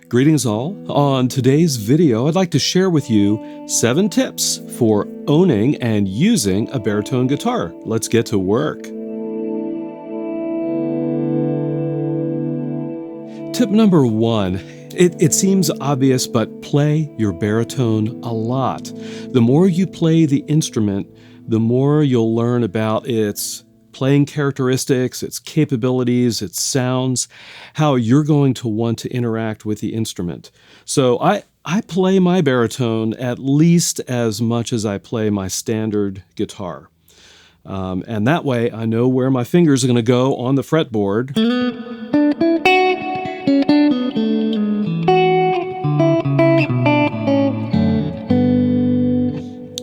Greetings all. On today's video, I'd like to share with you 7 tips for owning and using a baritone guitar. Let's get to work. Tip number 1. It seems obvious, but play your baritone a lot. The more you play the instrument, the more you'll learn about its playing characteristics, its capabilities, its sounds, how you're going to want to interact with the instrument. So I play my baritone at least as much as I play my standard guitar. And that way I know where my fingers are going to go on the fretboard.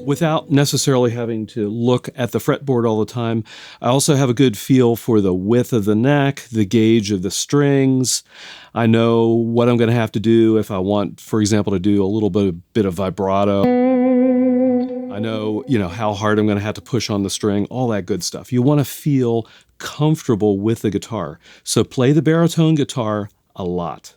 Without necessarily having to look at the fretboard all the time. I also have a good feel for the width of the neck, the gauge of the strings. I know what I'm going to have to do if I want, for example, to do a little bit of vibrato. I know, how hard I'm going to have to push on the string, all that good stuff. You want to feel comfortable with the guitar. So play the baritone guitar a lot.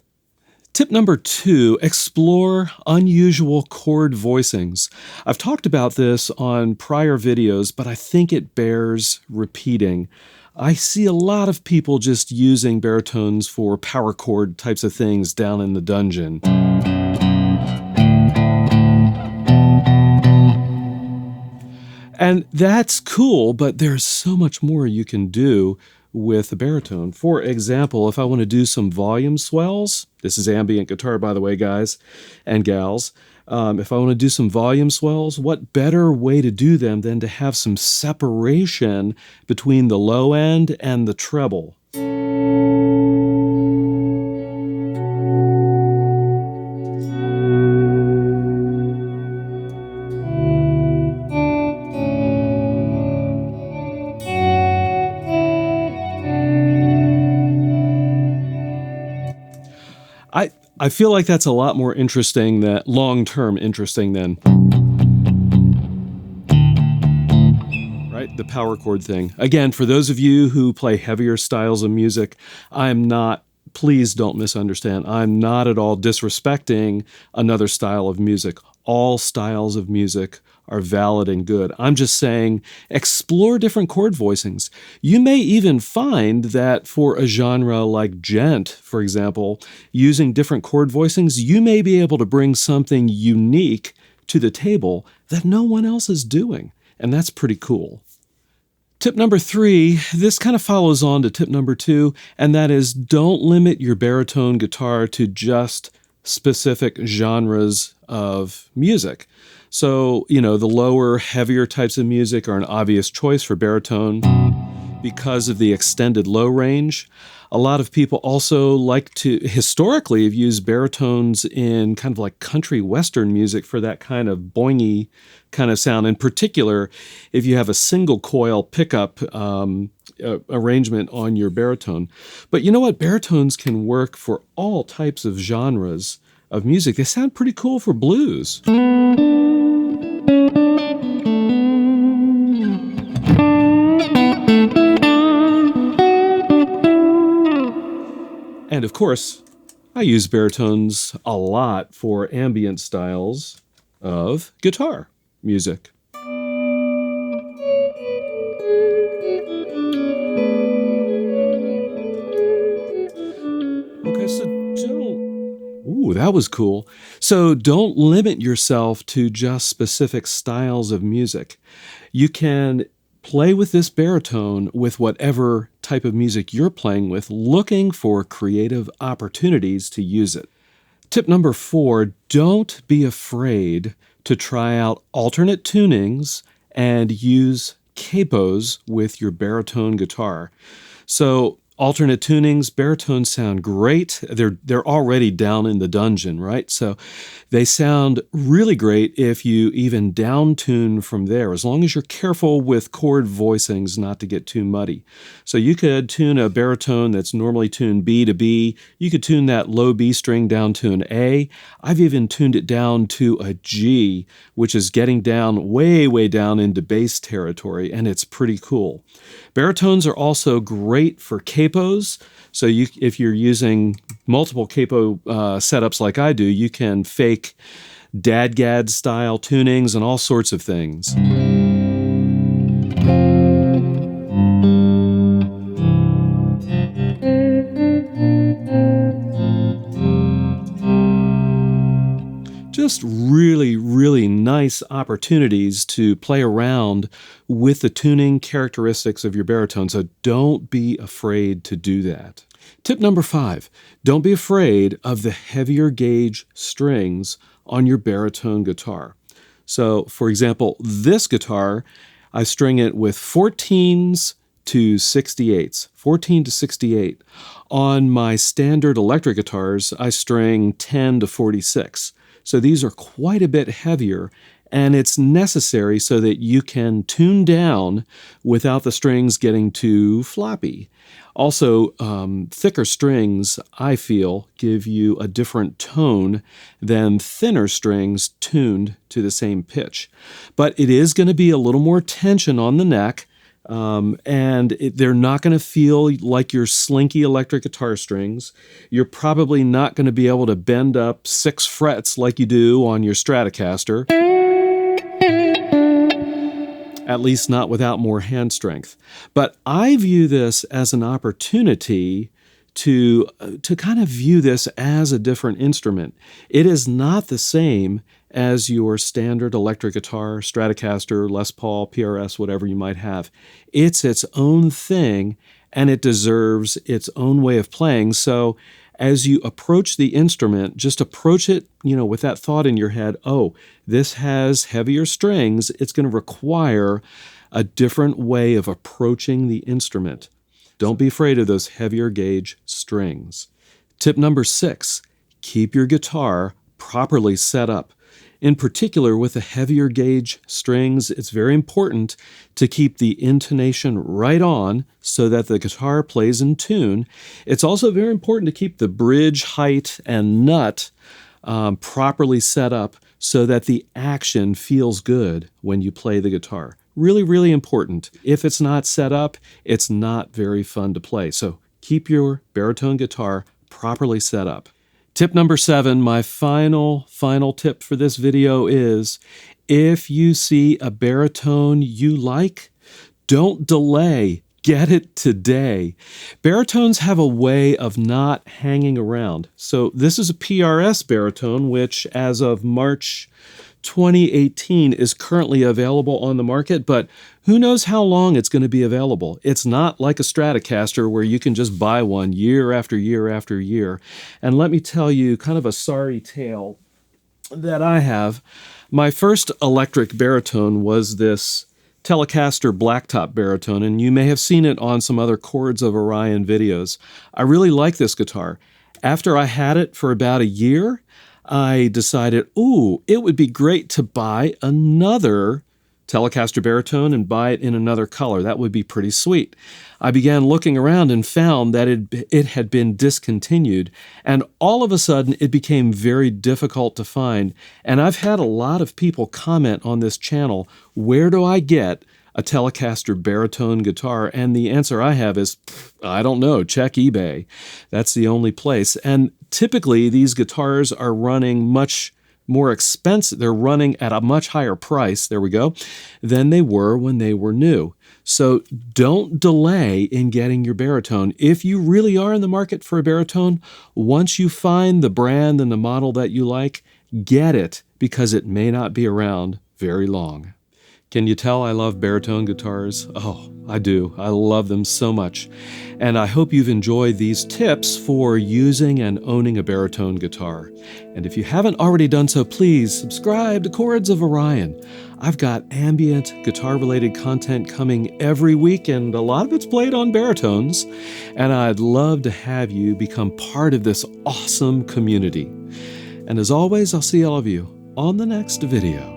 Tip number 2, explore unusual chord voicings. I've talked about this on prior videos, but I think it bears repeating. I see a lot of people just using baritones for power chord types of things down in the dungeon. And that's cool, but there's so much more you can do with the baritone. For example, if I want to do some volume swells, this is ambient guitar, by the way, guys and gals. If I want to do some volume swells, what better way to do them than to have some separation between the low end and the treble? I feel like that's a lot more interesting, than long-term interesting than, right, the power chord thing. Again, for those of you who play heavier styles of music, please don't misunderstand, I'm not at all disrespecting another style of music. All styles of music are valid and good. I'm just saying, explore different chord voicings. You may even find that for a genre like djent, for example, using different chord voicings, you may be able to bring something unique to the table that no one else is doing. And that's pretty cool. Tip number 3, this kind of follows on to tip number 2, and that is don't limit your baritone guitar to just specific genres of music. So, the lower, heavier types of music are an obvious choice for baritone because of the extended low range. A lot of people also historically have used baritones in kind of like country western music for that kind of boingy kind of sound. In particular, if you have a single coil pickup arrangement on your baritone. But you know what? Baritones can work for all types of genres of music. They sound pretty cool for blues. And of course, I use baritones a lot for ambient styles of guitar music. Okay, so ooh, that was cool. So don't limit yourself to just specific styles of music. You can play with this baritone with whatever type of music you're playing with, looking for creative opportunities to use it. Tip number 4, don't be afraid to try out alternate tunings and use capos with your baritone guitar. So alternate tunings, baritones sound great. They're already down in the dungeon, right? So they sound really great if you even down tune from there, as long as you're careful with chord voicings not to get too muddy. So you could tune a baritone that's normally tuned B to B. You could tune that low B string down to an A. I've even tuned it down to a G, which is getting down way, way down into bass territory, and it's pretty cool. Baritones are also great for capo capos. So if you're using multiple capo setups like I do, you can fake dadgad style tunings and all sorts of things. Just really, really nice opportunities to play around with the tuning characteristics of your baritone, so don't be afraid to do that. Tip number 5, don't be afraid of the heavier gauge strings on your baritone guitar. So, for example, this guitar, I string it with 14s to 68s, 14 to 68. On my standard electric guitars, I string 10 to 46. So these are quite a bit heavier, and it's necessary so that you can tune down without the strings getting too floppy. Also, thicker strings, I feel, give you a different tone than thinner strings tuned to the same pitch. But it is going to be a little more tension on the neck, they're not going to feel like your slinky electric guitar strings. You're probably not going to be able to bend up 6 frets like you do on your Stratocaster. At least not without more hand strength. But I view this as an opportunity to kind of view this as a different instrument. It is not the same as your standard electric guitar, Stratocaster, Les Paul, PRS, whatever you might have. It's its own thing, and it deserves its own way of playing. So as you approach the instrument, just approach it, with that thought in your head, oh, this has heavier strings. It's going to require a different way of approaching the instrument. Don't be afraid of those heavier gauge strings. Tip number 6, keep your guitar properly set up. In particular, with the heavier gauge strings, it's very important to keep the intonation right on so that the guitar plays in tune. It's also very important to keep the bridge height and nut properly set up so that the action feels good when you play the guitar. Really, really important. If it's not set up, it's not very fun to play. So keep your baritone guitar properly set up. Tip number 7, my final tip for this video is, if you see a baritone you like, don't delay. Get it today. Baritones have a way of not hanging around. So this is a PRS baritone, which as of March 2018 is currently available on the market, but who knows how long it's going to be available. It's not like a Stratocaster where you can just buy one year after year after year. And let me tell you kind of a sorry tale that I have. My first electric baritone was this Telecaster blacktop baritone, and you may have seen it on some other Chords of Orion videos. I really like this guitar. After I had it for about a year, I decided, it would be great to buy another Telecaster baritone and buy it in another color. That would be pretty sweet. I began looking around and found that it had been discontinued, and all of a sudden it became very difficult to find. And I've had a lot of people comment on this channel, where do I get a Telecaster baritone guitar? And the answer I have is, I don't know, check eBay. That's the only place. And typically these guitars are running much more expensive. They're running at a much higher price, there we go, than they were when they were new. So don't delay in getting your baritone. If you really are in the market for a baritone, once you find the brand and the model that you like, get it, because it may not be around very long. Can you tell I love baritone guitars? Oh, I do. I love them so much. And I hope you've enjoyed these tips for using and owning a baritone guitar. And if you haven't already done so, please subscribe to Chords of Orion. I've got ambient guitar-related content coming every week, and a lot of it's played on baritones. And I'd love to have you become part of this awesome community. And as always, I'll see all of you on the next video.